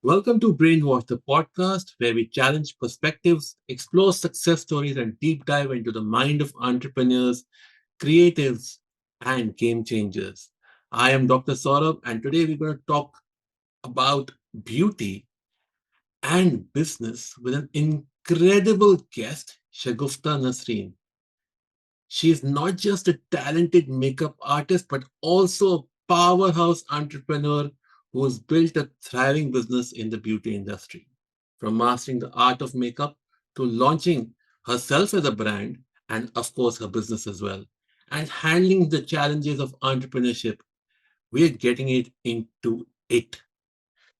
Welcome to Brainwash, the podcast where we challenge perspectives, explore success stories, and deep dive into the mind of entrepreneurs, creatives, and game changers. I am Dr. Saurabh, and today we're going to talk about beauty and business with an incredible guest, Shagufta Nasreen. She is not just a talented makeup artist, but also a powerhouse entrepreneur who has built a thriving business in the beauty industry. From mastering the art of makeup to launching herself as a brand, and of course, her business as well, and handling the challenges of entrepreneurship, we are getting it into it.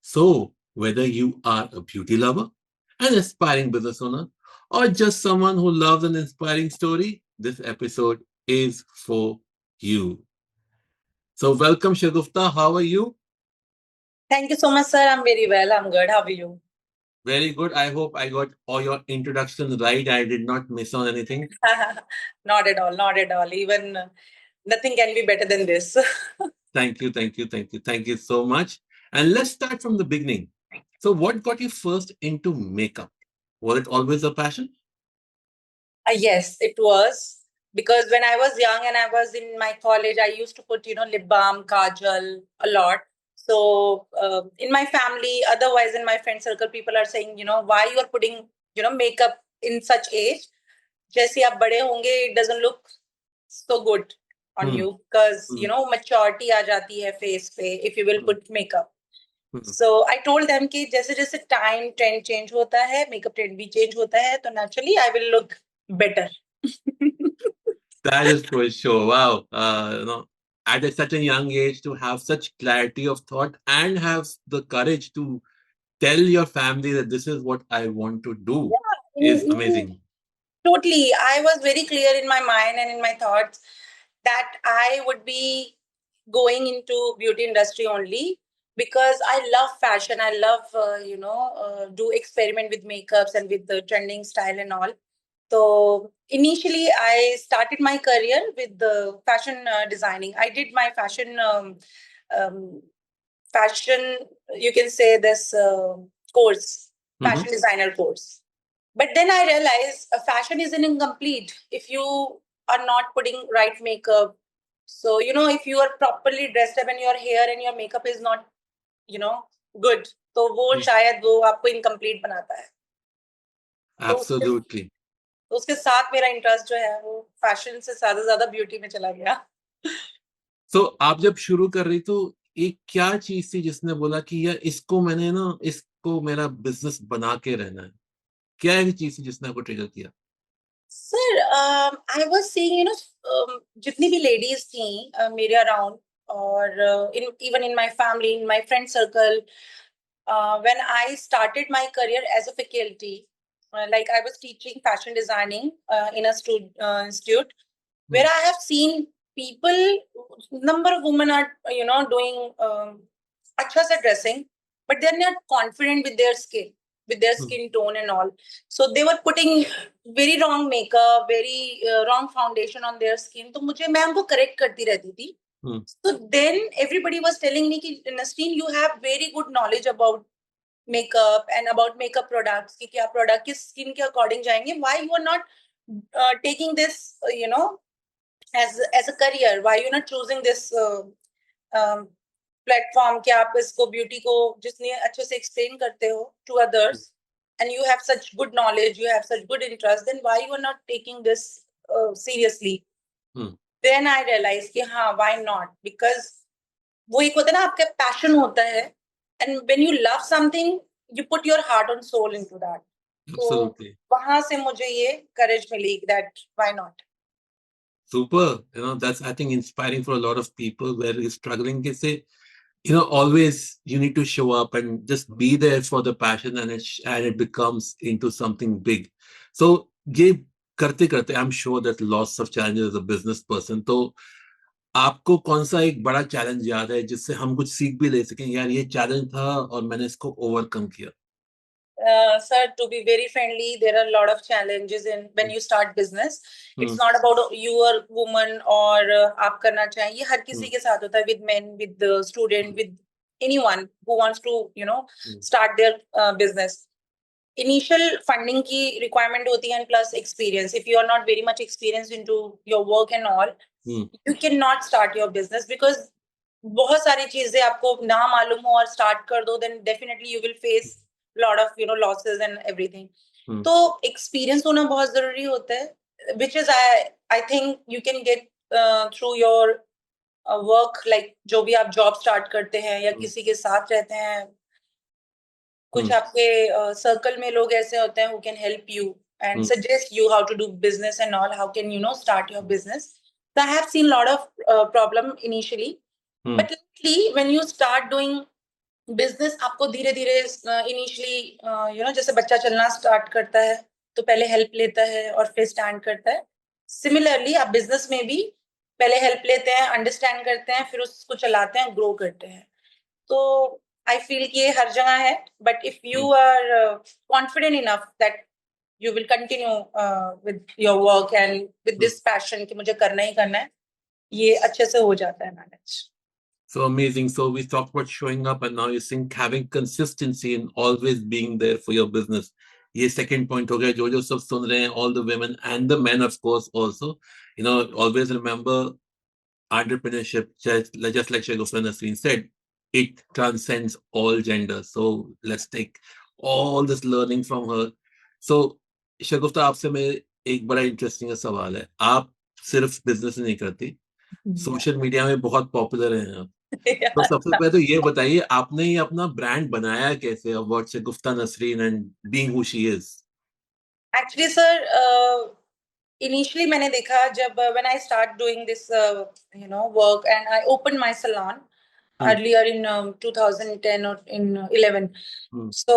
So, whether you are a beauty lover, an aspiring business owner, or just someone who loves an inspiring story, this episode is for you. So, welcome, Shagufta. How are you? Thank you so much, sir. I'm very well. I'm good. How are you? Very good. I hope I got all your introductions right. I did not miss on anything. Not at all. Not at all. Even nothing can be better than this. Thank you, thank you, thank you, thank you so much. And let's start from the beginning. So, what got you first into makeup? Was it always a passion? Yes, it was. Because when I was young and I was in my college, I used to put, lip balm, kajal a lot. So in my family, otherwise in my friend circle, people are saying, why you are putting, makeup in such age. जैसे आप बड़े होंगे, it doesn't look so good on Hmm. you because, Hmm. maturity आ जाती है face पे if you will Hmm. put makeup. Hmm. So I told them कि जैसे जैसे time trend change होता है, makeup trend भी change होता है, तो naturally I will look better. That is for sure. Wow. At such a young age to have such clarity of thought and have the courage to tell your family that this is what I want to do Yeah, is amazing. totally. I was very clear in my mind and in my thoughts that I would be going into beauty industry only because I love fashion. I love, do experiment with makeups and with the trending style and all. So initially, I started my career with the fashion designing. I did my um, fashion. You can say this course, fashion designer course. But then I realized fashion is incomplete if you are not putting right makeup. So if you are properly dressed up and your hair and your makeup is not, good, तो वो शायद वो आपको incomplete बनाता है. तो Absolutely. तो उसके साथ मेरा इंटरेस्ट जो है वो फैशन से ज्यादा ब्यूटी में चला गया. So आप जब शुरू कर रही तो एक क्या चीज थी जिसने बोला कि यार इसको मेरा बिजनेस बना के रहना है? क्या ऐसी चीज थी जिसने आपको ट्रिगर किया? सर आई वाज सीइंग जितनी भी लेडीज थी मेरे अराउंड और in even in my family in my friend circle when I started my career as a faculty, like I was teaching fashion designing in a institute where I have seen people, number of women are, doing acha se dressing, but they're not confident with their skin, with their skin tone and all. So they were putting very wrong makeup, very wrong foundation on their skin. तो मुझे मैं उनको correct करती रहती थी. So then everybody was telling me कि Nasreen, you have very good knowledge about makeup and about makeup products कि क्या product किस skin के according जाएंगे. Why you are not taking this, as a career? Why you not choosing this platform कि आप इसको beauty को जितनी अच्छे से explain करते हो to others and you have such good knowledge, you have such good interest, then why you are not taking this seriously? Then I realized कि हाँ, why not? Because वो एक होता है ना आपका passion होता है and when you love something you put your heart and soul into that. Absolutely. तो वहां से मुझे ये courage milli that why not? Super. That's, I think, inspiring for a lot of people where you're struggling. They say, always you need to show up and just be there for the passion and it becomes into something big. So, ये करते करते, I'm sure that lots of challenges as a business person. तो आपको कौन सा एक बड़ा challenge याद है जिससे हम कुछ सीख भी ले सकें यार ये चैलेंज था और मैंने इसको ओवरकम किया? Sir, to be very friendly, there are a lot of challenges in when you start business. It's not about you are woman or आप करना चाहिए. ये हर किसी के साथ होता है, with men, with the student, with anyone who wants to, Hmm. start their business. Initial funding की requirement होती है and plus experience. If you are not very much experienced into your work and all, Hmm. you cannot start your business because बहुत सारी चीजें आपको ना मालूम हो और start कर दो, then definitely you will face lot of losses and everything. Hmm. तो experience होना बहुत जरूरी होता है, which is I think you can get through your work, like जो भी आप job start करते हैं या किसी के साथ रहते हैं, कुछ आपके सर्कल में लोग ऐसे होते हैं who can help you and suggest you how to do business and all, how can start your business. So I have seen a lot of problem initially, but lately when you start doing business, आपको धीरे धीरे initially जैसे बच्चा चलना start करता है तो पहले help लेता है और फिर stand करता है. Similarly आप business में भी पहले help लेते हैं, understand करते हैं, फिर उसको चलाते हैं, grow करते हैं. तो I feel कि ये हर जगह है, but if you are confident enough that you will continue with your work and with this passion कि मुझे करना ही करना है, ये अच्छे से हो जाता है manage. So amazing. So we talked about showing up, and now you're saying having consistency and always being there for your business. ये second point हो गया. जो सब सुन रहे हैं, all the women and the men, of course, also. Always remember entrepreneurship, just like Shagufta Nasreen said, it transcends all genders. So let's take all this learning from her. So Shagufta, आपसे मैं एक बड़ा interesting सवाल है. आप सिर्फ business नहीं करती, सोशल मीडिया में बहुत पॉपुलर हैं आप. तो सबसे पहले तो ये बताइए, आपने ये अपना ब्रांड बनाया कैसे, about Shagufta Nasreen and being who she is? Actually, sir, initially मैंने देखा जब when I start doing this work and I opened my salon earlier in 2010 or in 11. So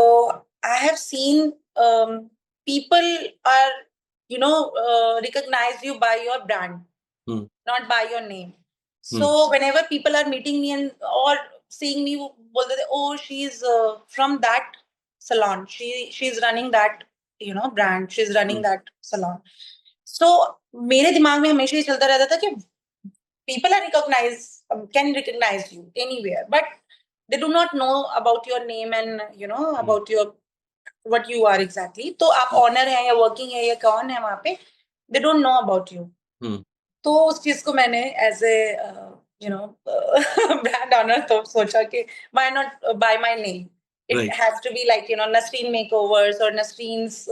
I have seen people are recognize you by your brand, not by your name. So whenever people are meeting me and or seeing me, वो बोलते थे, oh, she's from that salon, she's running that brand, she's running that salon. So मेरे दिमाग में हमेशा ये चलता रहता था कि people are can recognize you anywhere, but they do not know about your name and about your what you are exactly. तो आप ऑनर हैं या वर्किंग है या कौन है वहां पे, they don't know about you. तो उस चीज को मैंने एज ए ब्रांड ऑनर तो सोचा कि why not by my name. It Right. has to be like Nasreen Makeovers or Nasreen's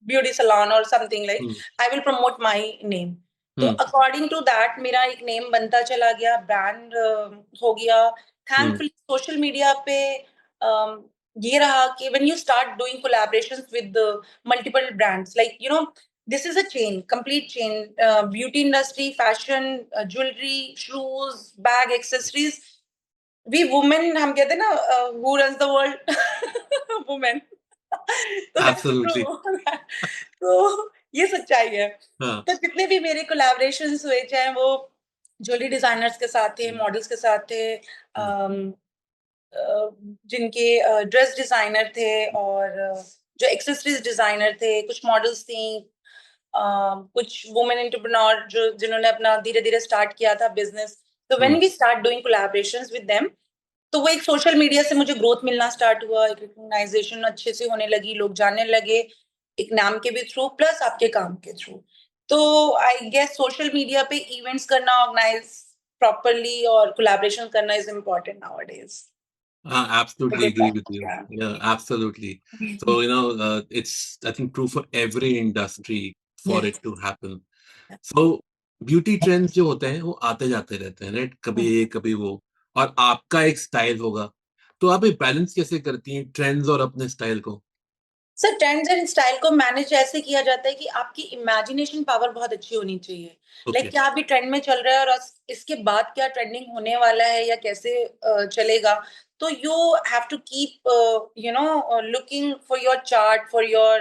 beauty salon or something like. I will promote my name. तो according to that मेरा एक name बनता चला गया, brand हो गया. थैंकफुली सोशल मीडिया पे ये रहा कि when you start doing collaborations with multiple brands, like this is a chain, complete chain, beauty industry, fashion, jewelry, shoes, bag, accessories. We women, हम कहते हैं ना, who runs the world? Women. तो Absolutely. तो ये सच्चाई है. हाँ. तो जितने भी मेरे कोलैबोरेशंस हुए, चाहे वो ज्वेलरी डिजाइनर्स के साथ थे, मॉडल्स के साथ थे, जिनके ड्रेस डिजाइनर थे और जो एक्सेसरीज डिजाइनर थे, कुछ मॉडल्स थी, कुछ वुमेन एंटरप्रेन्योर जिन्होंने अपना धीरे धीरे स्टार्ट किया था बिजनेस. तो when we start doing collaborations with them, तो वो एक सोशल मीडिया से मुझे ग्रोथ मिलना स्टार्ट हुआ, एक रिकॉग्नाइजेशन अच्छे से होने लगी, लोग जानने लगे, एक नाम के भी थ्रू प्लस आपके काम के थ्रू. तो आई गेस सोशल मीडिया पे इवेंट्स करना, ऑर्गेनाइज प्रॉपरली और कोलैबोरेशन करना is important nowadays. Absolutely agree with you. Yeah, absolutely. So, it's, I think, true for every industry for Yes. it to happen. So, beauty trends जो होते हैं वो आते जाते रहते हैं, राइट? कभी ये कभी वो, और आपका एक स्टाइल होगा, तो आप ये बैलेंस कैसे करती हैं ट्रेंड्स और अपने स्टाइल को? सर, ट्रेंड्स एंड स्टाइल को मैनेज ऐसे किया जाता है कि आपकी इमेजिनेशन पावर बहुत अच्छी होनी चाहिए. लाइक क्या अभी ट्रेंड में चल रहा है और इसके बाद क्या ट्रेंडिंग होने वाला है या कैसे चलेगा. तो you have to keep looking for your chart, for your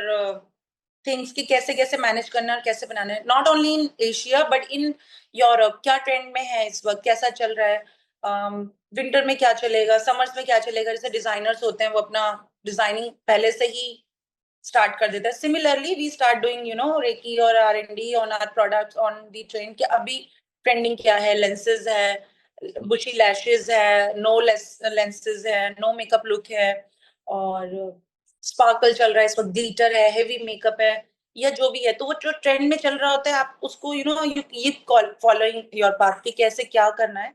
things कि कैसे कैसे मैनेज करना है और कैसे बनाना है. Not only in Asia but in Europe, क्या ट्रेंड में है इस वक्त, कैसा चल रहा है, विंटर में क्या चलेगा, समर्स में क्या चलेगा. जैसे डिजाइनर्स होते हैं वो अपना डिजाइनिंग पहले से ही स्टार्ट कर देता है. Similarly we start doing recce और R&D on our products on the trend कि अभी ट्रेंडिंग क्या है, लेंसेज है, बुशी लैशेस है, नो लेंसेज है, नो मेकअप लुक है, और स्पार्कल चल रहा है इस वक्त, ग्लिटर है, हेवी मेकअप है, या जो भी है, तो वो जो ट्रेंड में चल रहा होता है आप उसको you keep following your path कि कैसे क्या करना है,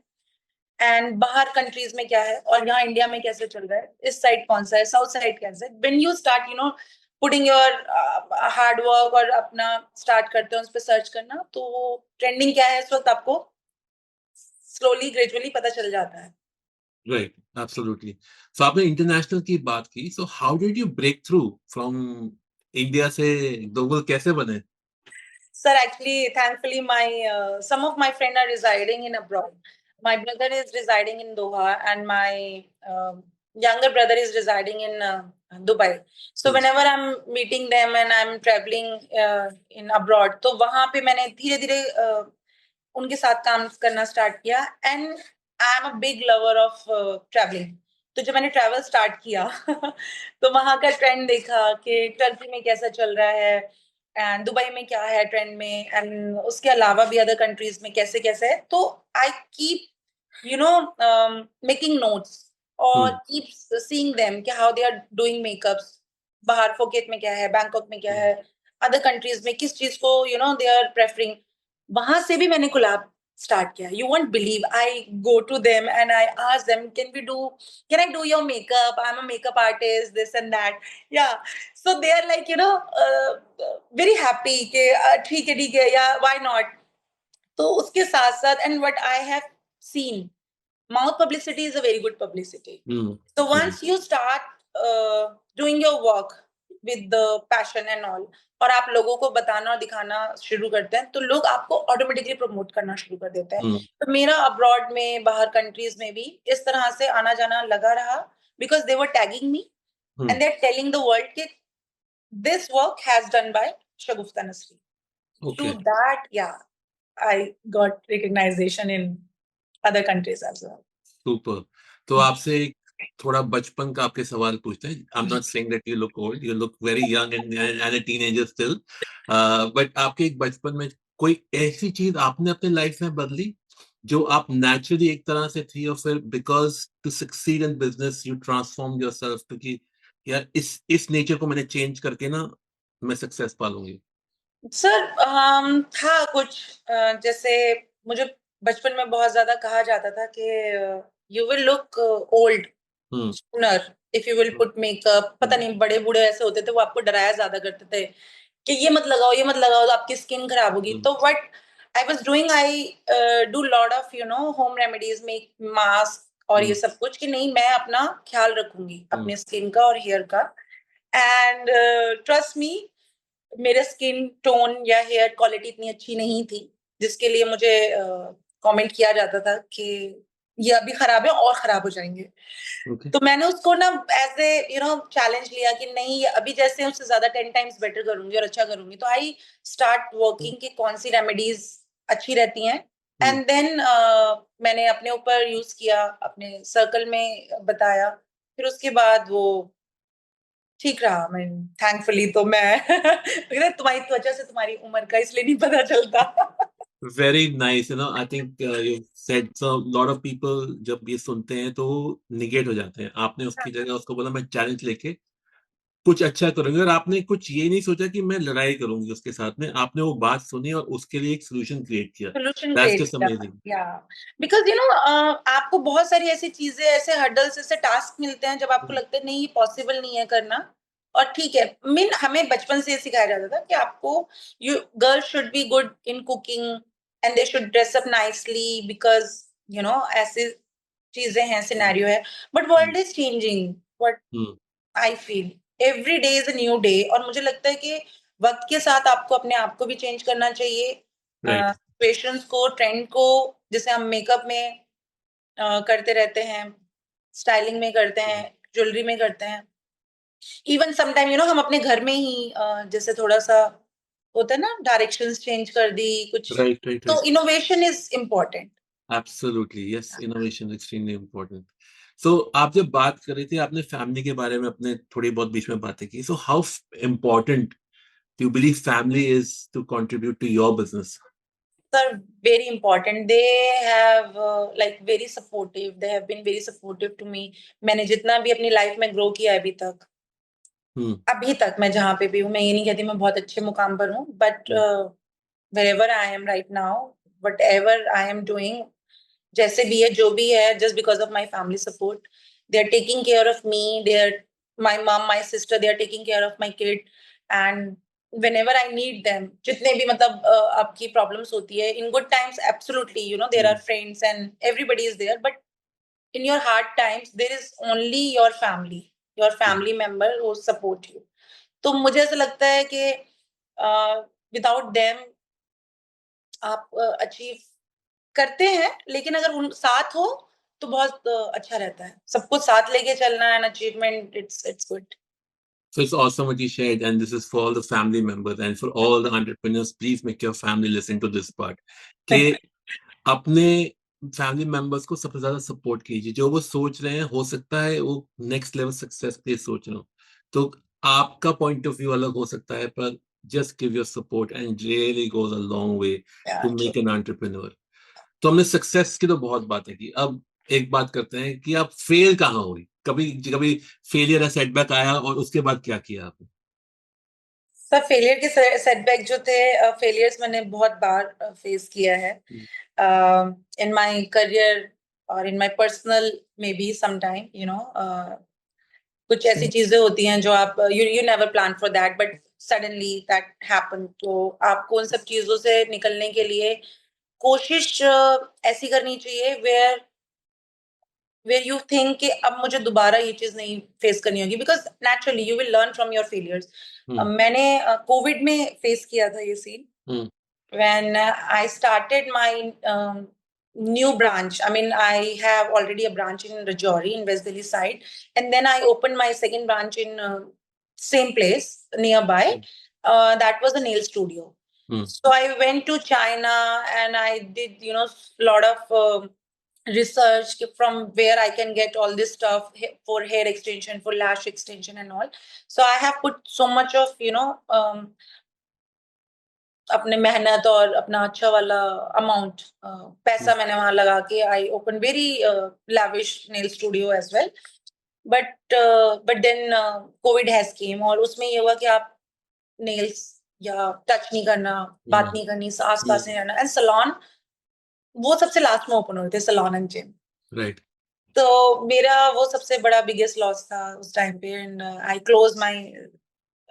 एंड बाहर कंट्रीज में क्या है और यहाँ इंडिया में कैसे चल रहा है, इस साइड कौन सा है, साउथ साइड कैसा है, when you start putting your hard work और अपना स्टार्ट करते हैं उस पर सर्च करना, तो वो ट्रेंडिंग क्या है इस वक्त आपको स्लोली ग्रेजुअली पता चल जाता है। Right, absolutely. सो आपने इंटरनेशनल की बात की, so how did you break through from India से ग्लोबल कैसे बने? Sir, actually, thankfully, my some of my friends are residing in abroad. My brother is residing in Doha, and my younger brother is residing in Dubai. So whenever I'm meeting them and I'm traveling in abroad, तो वहाँ पे मैंने धीरे-धीरे उनके साथ काम करना start किया, and I am a big lover of travelling. तो जब मैंने ट्रैवल स्टार्ट किया तो वहाँ का ट्रेंड देखा कि टर्की में कैसा चल रहा है, एंड दुबई में क्या है ट्रेंड में, एंड उसके अलावा भी अदर कंट्रीज में कैसे कैसे है, तो I keep you know making notes और कीप सीइंग देम कि how they are doing makeups, बाहर फोकेट में क्या है, बैंकॉक में क्या है, अदर कंट्रीज में किस चीज को दे आर प्रेफरिंग। वहां से भी मैंने कोलैब स्टार्ट किया। You won't believe, I go to them and I ask them, can I do your makeup, I am a makeup artist, this and that, या so they are like very happy कि ठीक है या why not। तो उसके साथ साथ, and what I have seen, mouth publicity is a very good publicity. So once you start doing your work with the passion and all, और आप लोगों को बताना और दिखाना शुरू करते हैं, तो लोग आपको ऑटोमेटिकली प्रमोट करना शुरू कर देते हैं। तो मेरा अब्रॉड में, बाहर कंट्रीज में भी इस तरह से आना जाना लगा रहा, because they were tagging me and they are telling the world कि this work has done by Shagufta Nasri. Okay. Through that, yeah, I got recognition in other countries as well. Super. तो आपसे एक थोड़ा बचपन का आपके सवाल पूछते हैं। I'm not saying that you look old, you look very young and a teenager still. But आपके एक बचपन में कोई ऐसी चीज आपने अपने लाइफ में बदली जो आप नेचुरली एक तरह से थी, और फिर because to succeed in business you transform yourself to कि यार इस नेचर को मैंने चेंज करके ना मैं सक्सेस पा लूंगी? सर था कुछ, जैसे मुझे बचपन में बहुत ज्यादा कहा जाता था कि you will look old sooner if you will put makeup. पता नहीं, बड़े बूढ़े ऐसे होते थे, वो आपको डराया ज्यादा करते थे कि ये मत लगाओ, ये मत लगाओ, तो आपकी स्किन खराब होगी। तो what I was doing, I do lot of home remedies, make mask और ये सब कुछ, कि नहीं मैं अपना ख्याल रखूंगी अपने स्किन का और हेयर का। एंड ट्रस्ट मी, मेरे स्किन टोन या हेयर क्वालिटी इतनी अच्छी नहीं थी जिसके लिए मुझे कमेंट किया जाता था कि ये अभी खराब है और खराब हो जाएंगे। तो मैंने उसको ना एज ए चैलेंज लिया कि नहीं, अभी जैसे उससे ज्यादा 10 टाइम्स बेटर करूंगी और अच्छा करूंगी। तो आई स्टार्ट वर्किंग कि कौन सी रेमेडीज अच्छी रहती हैं, एंड देन मैंने अपने ऊपर यूज किया, अपने सर्कल में बताया, फिर उसके बाद वो ठीक रहा। मैं थैंकफुली, तो मैं तुम्हारी त्वचा से तुम्हारी उम्र का इसलिए नहीं पता चलता। Very nice, I think you said so. Lot of people जब ये सुनते हैं तो निगेट हो जाते हैं। आपने उसकी जगह उसको बोला मैं चैलेंज लेके कुछ अच्छा करूंगी, और आपने कुछ ये नहीं सोचा कि मैं लड़ाई करूंगी उसके साथ में। आपने वो बात सुनी और उसके लिए एक सोल्यूशन क्रिएट किया। सोल्यूशन दैट्स क्रिएट जस्ट किया, अमेजिंग। या बिकॉज आपको बहुत सारी ऐसी चीजें, ऐसे हर्डल्स, ऐसे टास्क मिलते हैं जब आपको लगता है नहीं ये पॉसिबल नहीं है करना। और ठीक है, मीन हमें बचपन से सिखाया जाता था कि आपको, you girls should be good in cooking and they should dress up nicely, because ऐसे चीजें हैं, सिनेरियो है। But world is changing, what I feel every day is a new day. और मुझे लगता है कि वक्त के साथ आपको अपने आप को भी चेंज करना चाहिए, सिचुएशंस को, ट्रेंड को। जैसे हम मेकअप में करते रहते हैं, स्टाइलिंग में करते हैं, ज्वेलरी में करते हैं, इवन समटाइम हम अपने घर में ही जैसे थोड़ा सा होता है ना, डायरेक्शंस चेंज कर दी कुछ। राइट। तो innovation is important. Absolutely, yes, innovation extremely important. So आप जब बात कर रही थी, आपने फैमिली के बारे में अपने थोड़ी बहुत बीच में बातें की। So how important do you believe family is to contribute to your business? are very important. They have like very supportive. They have been very supportive to me. मैंने जितना भी अपनी लाइफ में ग्रो किया है अभी तक मैं जहाँ पे भी हूँ, मैं ये नहीं कहती मैं बहुत अच्छे मुकाम पर हूँ, but wherever I am right now, whatever I am doing, जैसे भी है जो भी है, just because of my family support, they are taking care of me. They are my mom, my sister. They are taking care of my kid, and whenever I need them, जितने भी मतलब आपकी problems होती है, in good times, absolutely, you know, there are friends and everybody is there, but in your hard times, there is only your family member who support you. तो मुझे ऐसा लगता है कि without them आप अचीव करते हैं, लेकिन अगर उन साथ हो तो बहुत अच्छा रहता है। सबको साथ लेके चलना है, achievement, it's good. So it's awesome what you shared, and this is for all the family members and for all the entrepreneurs. Please make your family listen to this part. कि अपने फैमिली मेंबर्स को सबसे ज्यादा support कीजिए। जो वो सोच रहे हैं, हो सकता है वो नेक्स्ट लेवल सक्सेस के लिए सोच रहे हो, तो आपका पॉइंट ऑफ व्यू अलग हो सकता है, पर just give your support and really goes a long way to make an entrepreneur. तो हमने सक्सेस की तो बहुत बातें की, अब एक बात करते हैं कि आप फेल कहाँ हुई, कभी कभी फेलियर या सेटबैक आया और उसके बाद क्या किया आपने? सर फेलियर के सेटबैक जो थे, फेलियर्स मैंने बहुत बार फेस किया है इन माय करियर और in my personal, may be some time, you know, कुछ ऐसी चीजें होती हैं जो आप you never plan for that, but suddenly that happen. तो आपको उन सब चीजों से निकलने के लिए कोशिश ऐसी करनी चाहिए where you think कि अब मुझे दोबारा ये चीज नहीं फेस करनी होगी, because naturally you will learn from your failures. मैंने कोविड में फेस किया था ये scene when I started my new branch. I mean, I have already a branch in Rajouri in West Delhi side, and then I opened my second branch in same place nearby. That was a nail studio. So I went to China and I did, you know, a lot of research from where I can get all this stuff for hair extension, for lash extension and all. So I have put so much of, you know, अपने मेहनत और अपना अच्छा वाला amount पैसा मैंने वहां लगा के I open very lavish nail studio as well. But then COVID has came और उसमें ये हुआ कि आप नेल्स या टच नहीं करना, बात नहीं करनी, आस-पास नहीं रहना, एंड सैलून वो सबसे लास्ट में ओपन हुए थे, सैलून एंड जिम। राइट। तो मेरा वो सबसे बड़ा बिगेस्ट लॉस था उस टाइम पे, and I close my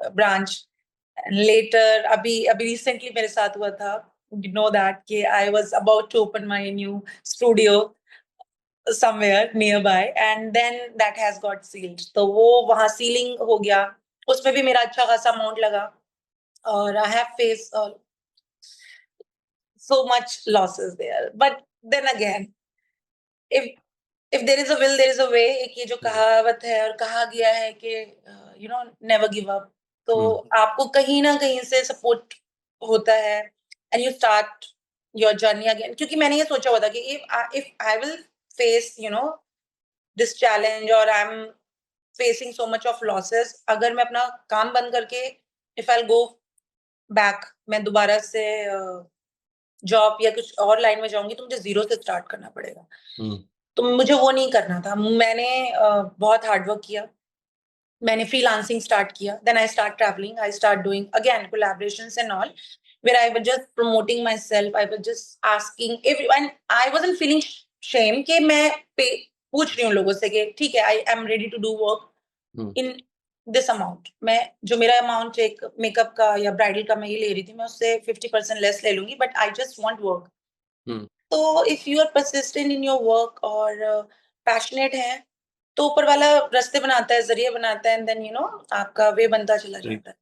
branch later. अभी रिसेंटली मेरे साथ हुआ था, you know that कि I was about to open my new studio somewhere nearby and then that has got sealed. तो वो वहाँ सीलिंग हो गया, उसमें भी मेरा अच्छा खासा अमाउंट लगा और I have faced so much losses there. But then again, if there is a will, there is a way. एक ये जो कहावत है और कहा गया है कि you know, never give up. तो आपको कहीं ना कहीं से सपोर्ट होता है and you start your journey again. क्योंकि मैंने ये सोचा हुआ था कि if I will face, you know, this challenge or I'm facing so much of losses, अगर मैं अपना काम बंद करके if I'll go back, मैं दोबारा से जॉब या कुछ और लाइन में जाऊंगी तो मुझे जीरो से स्टार्ट करना पड़ेगा। तो मुझे वो नहीं करना था। मैंने बहुत हार्ड वर्क किया, मैंने फ्रीलांसिंग स्टार्ट किया, then I start travelling, I start doing again collaborations and all, where I was just promoting myself, I was just asking everyone, I wasn't feeling shame कि मैं पूछ रही हूँ लोगों से कि ठीक है, I am ready to do work in this amount. मैं जो मेरा अमाउंट एक मेकअप का या ब्राइडल का मैं ये ले रही थी, मैं उससे 50% लेस ले लूंगी, but I just want work. तो if you are persistent in your work और पैशनेट है तो ऊपर वाला रास्ते बनाता है, जरिए बनाता है, एंड देन यू नो आपका वे बनता चला जाता है।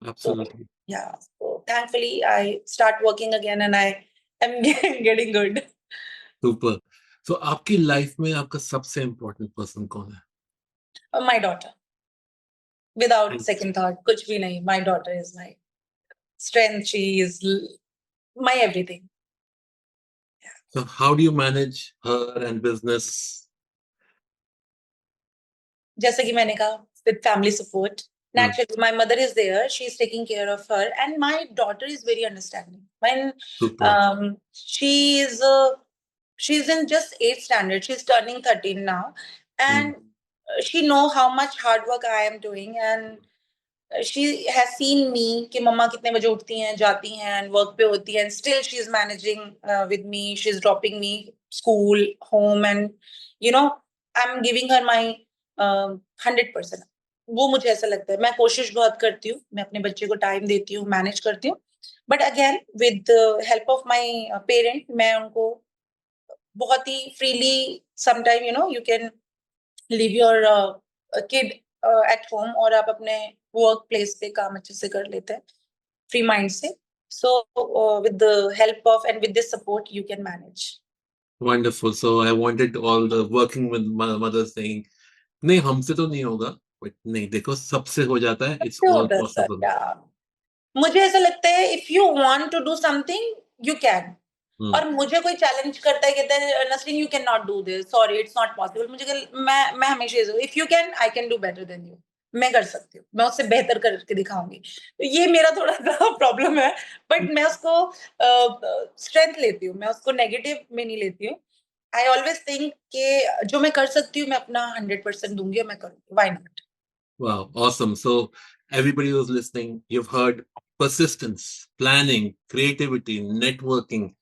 Absolutely. So yeah, so thankfully I start working again and I am getting good. Super. So आपकी लाइफ में आपका सबसे इम्पोर्टेंट पर्सन कौन है? My daughter, without second thought, कुछ भी नहीं, my daughter is my strength, she is my everything. So how do you manage her and business? जैसे कि मैंने कहा, with family support, Naturally, my mother is there. She's taking care of her, and my daughter is very understanding. When Super. she's in just 8th standard. She's turning 13 now, and she know how much hard work I am doing, and she has seen me कि मम्मा कितने बजे उठती हैं, जाती हैं, and work पे होती हैं, and still she is managing with me. She's dropping me school, home, and you know I'm giving her my 100%. वो मुझे ऐसा लगता है. मैं कोशिश बहुत करती हूँ, मैं अपने बच्चे को टाइम देती हूँ, मैनेज करती हूँ, but again with help of my parent मैं उनको बहुत ही freely sometime you can leave your kid at home और आप अपने वर्क प्लेस पे काम अच्छे से कर लेते हैं फ्री माइंड से. So with the help of and with this support you can manage. Wonderful. So I wanted all the working with mothers saying, नहीं हमसे तो नहीं होगा, but नहीं देखो सबसे हो जाता है. It's all possible. मुझे ऐसा लगता है if you want to do something you can. और मुझे कोई चैलेंज करता है कहता है Nasreen you can not do this, sorry it's not possible, मुझे मैं हमेशा if you can I can do better than you. मैं कर सकती हूँ, मैं उससे बेहतर करके दिखाऊंगी. तो ये मेरा थोड़ा सा प्रॉब्लम है, बट मैं उसको स्ट्रेंथ लेती हूँ, मैं उसको नेगेटिव में नहीं लेती हूँ. आई ऑलवेज थिंक कि जो मैं कर सकती हूँ मैं अपना 100% दूंगी और मैं करूंगी. Why not? Wow, awesome. So everybody who's listening, you've heard persistence, planning, creativity, networking,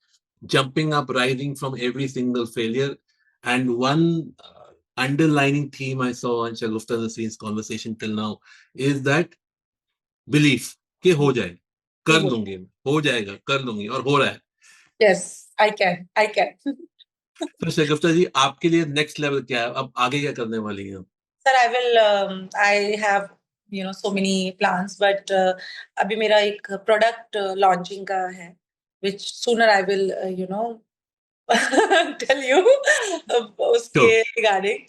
jumping up, rising from every single failure. And one underlining theme I saw on Shagufta Nasreen's conversation till now is that belief कि हो जाए, कर लूंगी, हो जाएगा, कर लूंगी, और हो रहा है. Yes, I can. तो शगुफ्ता जी आपके लिए नेक्स्ट लेवल क्या है? अब आगे क्या करने वाली हैं? Sir, I have so many plans, but अभी मेरा एक product launching का है, which sooner I will tell you उसके regarding.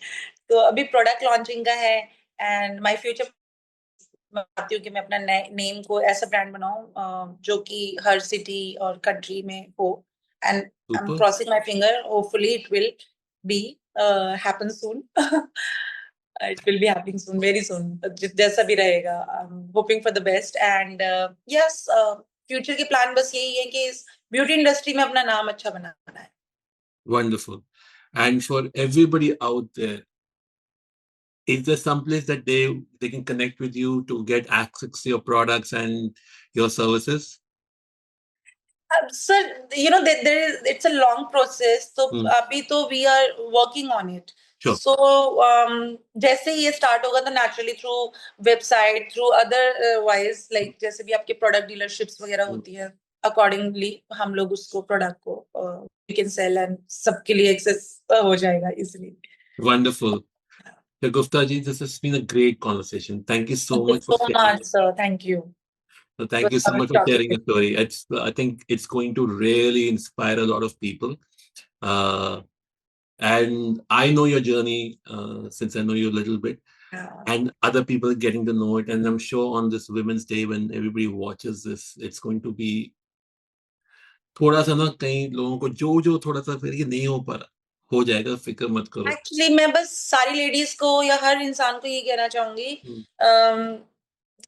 तो अभी product launching का है, and my future मैं चाहती हूँ कि मैं अपना नेम को ऐसा ब्रांड बनाऊं जो कि हर सिटी और कंट्री में हो. And I am crossing my finger, hopefully it will be happen soon. It will be happening soon, very soon, जैसा भी रहेगा. I am hoping for the best. And yes, future के प्लान बस यही है कि इस ब्यूटी इंडस्ट्री में अपना नाम अच्छा बनाना है. Wonderful. And for everybody out there, is there some place that they can connect with you to get access to your products and your services? Sir, it's a long process. So अभी तो we are working on it. Sure. So जैसे ये start होगा तो naturally through website, through other wise, like जैसे भी आपके product dealerships वगैरह होती है, accordingly हम लोग उसको product को we can sell and सबके लिए access हो जाएगा easily. Wonderful. Shagufta ji, this has been a great conversation. Thank you so much for sharing. Much, sir. Thank you. So thank you so much for sharing your story. I think it's going to really inspire a lot of people. And I know your journey since I know you a little bit. And other people getting to know it. And I'm sure on this Women's Day, when everybody watches this, it's going to be थोड़ा सा ना कई लोगों को जो थोड़ा सा फिर ये नहीं हो पा रहा, हो जाएगा, फिक्र मत करो. एक्चुअली मैं बस सारी लेडीज को या हर इंसान को ये कहना चाहूंगी,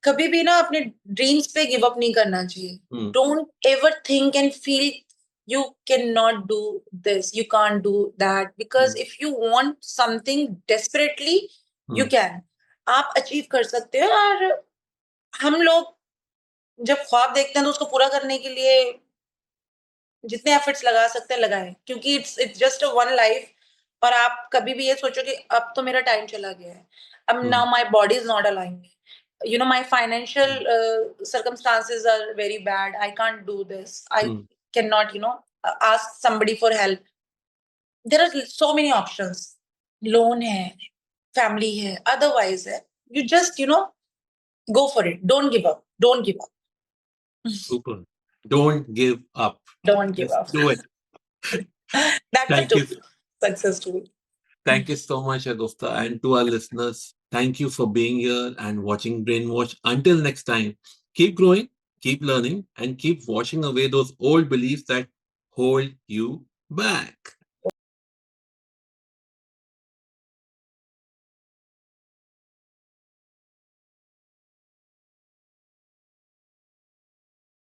कभी भी ना अपने ड्रीम्स पे गिव अप नहीं करना चाहिए. Don't ever think and feel you cannot do this, you can't do that, because if you want something desperately you can. आप अचीव कर सकते हो. और हम लोग जब ख्वाब देखते हैं तो उसको पूरा करने के लिए जितने एफर्ट्स लगा सकते हैं लगाएं, क्योंकि इट्स जस्ट वन लाइफ. और आप कभी भी ये सोचो कि अब तो मेरा टाइम चला गया है, अब now my body is not allowing me, my financial circumstances are very bad, I can't do this, I cannot ask somebody for help. There are so many options. Loan hai, family hai, otherwise hai, you just go for it. Don't give up. Super. Don't give up. Don't give up. Do it. That's a tool. Success tool. Thank you so much, Shagufta. And to our listeners, thank you for being here and watching Brainwash. Until next time, keep growing, keep learning, and keep washing away those old beliefs that hold you back.